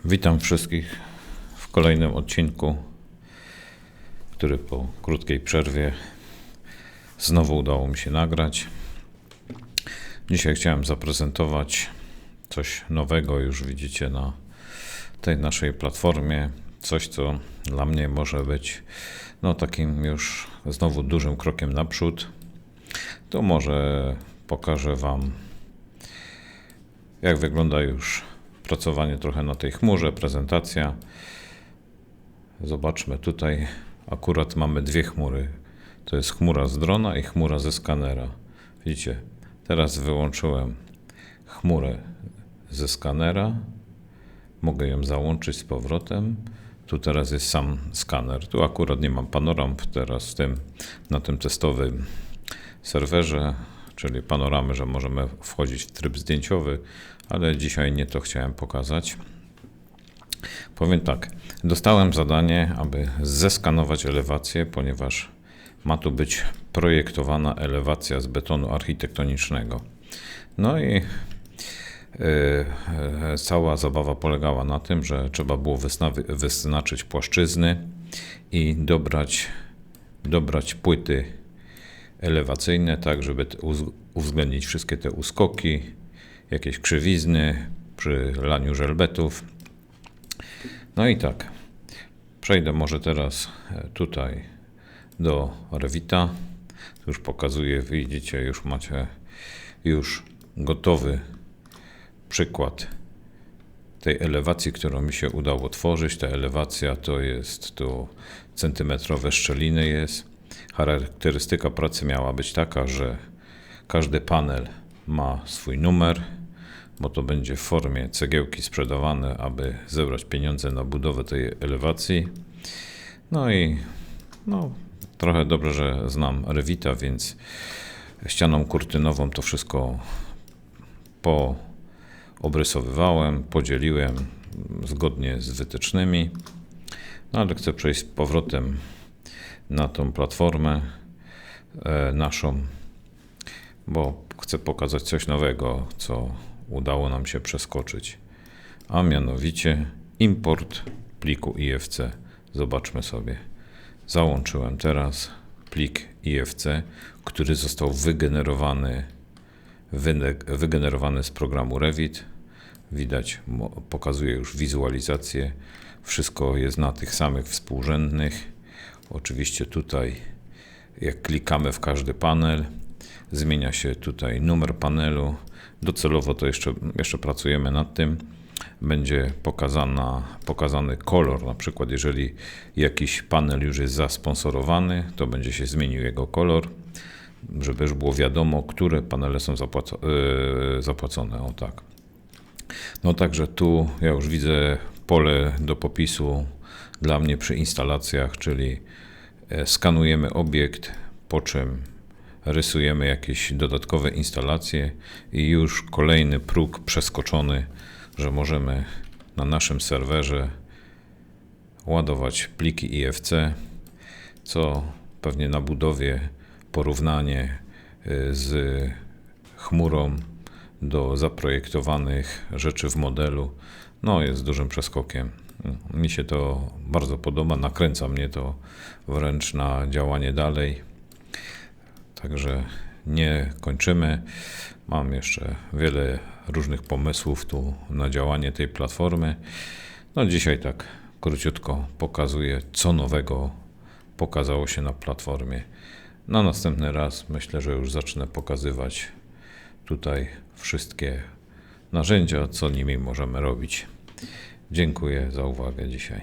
Witam wszystkich w kolejnym odcinku, który po krótkiej przerwie znowu udało mi się nagrać. Dzisiaj chciałem zaprezentować coś nowego, już widzicie na tej naszej platformie. Coś, co dla mnie może być takim już znowu dużym krokiem naprzód. To może pokażę Wam, jak wygląda już pracowanie trochę na tej chmurze, prezentacja. Zobaczmy, tutaj akurat mamy dwie chmury. To jest chmura z drona i chmura ze skanera. Widzicie, teraz wyłączyłem chmurę ze skanera. Mogę ją załączyć z powrotem. Tu teraz jest sam skaner. Tu akurat nie mam panoram teraz na tym testowym serwerze, czyli panoramy, że możemy wchodzić w tryb zdjęciowy, ale dzisiaj nie to chciałem pokazać. Powiem tak, dostałem zadanie, aby zeskanować elewację, ponieważ ma tu być projektowana elewacja z betonu architektonicznego. No i cała zabawa polegała na tym, że trzeba było wyznaczyć płaszczyzny i dobrać płyty elewacyjne, tak żeby uwzględnić wszystkie te uskoki, jakieś krzywizny przy laniu żelbetów. No i tak, przejdę może teraz tutaj do Revita. Już pokazuję, widzicie, już macie gotowy przykład tej elewacji, którą mi się udało tworzyć. Ta elewacja to jest tu centymetrowe szczeliny jest. Charakterystyka pracy miała być taka, że każdy panel ma swój numer, bo to będzie w formie cegiełki sprzedawane, aby zebrać pieniądze na budowę tej elewacji. No i trochę dobrze, że znam Revita, więc ścianą kurtynową to wszystko poobrysowywałem, podzieliłem zgodnie z wytycznymi. No ale chcę przejść z powrotem na tą platformę naszą, bo chcę pokazać coś nowego, co udało nam się przeskoczyć, a mianowicie import pliku IFC. Zobaczmy sobie. Załączyłem teraz plik IFC, który został wygenerowany z programu Revit. Widać, pokazuje już wizualizację. Wszystko jest na tych samych współrzędnych. Oczywiście tutaj, jak klikamy w każdy panel, zmienia się tutaj numer panelu. Docelowo to jeszcze pracujemy nad tym. Będzie pokazany kolor. Na przykład, jeżeli jakiś panel już jest zasponsorowany, to będzie się zmienił jego kolor, żeby już było wiadomo, które panele są zapłacone. O tak. No także tu ja już widzę pole do popisu dla mnie przy instalacjach, czyli skanujemy obiekt, po czym rysujemy jakieś dodatkowe instalacje i już kolejny próg przeskoczony, że możemy na naszym serwerze ładować pliki IFC, co pewnie na budowie porównanie z chmurą do zaprojektowanych rzeczy w modelu jest dużym przeskokiem. Mi się to bardzo podoba, nakręca mnie to wręcz na działanie dalej. Także nie kończymy. Mam jeszcze wiele różnych pomysłów tu na działanie tej platformy. Dzisiaj tak króciutko pokazuję, co nowego pokazało się na platformie. Na następny raz myślę, że już zacznę pokazywać tutaj wszystkie narzędzia, co nimi możemy robić. Dziękuję za uwagę dzisiaj.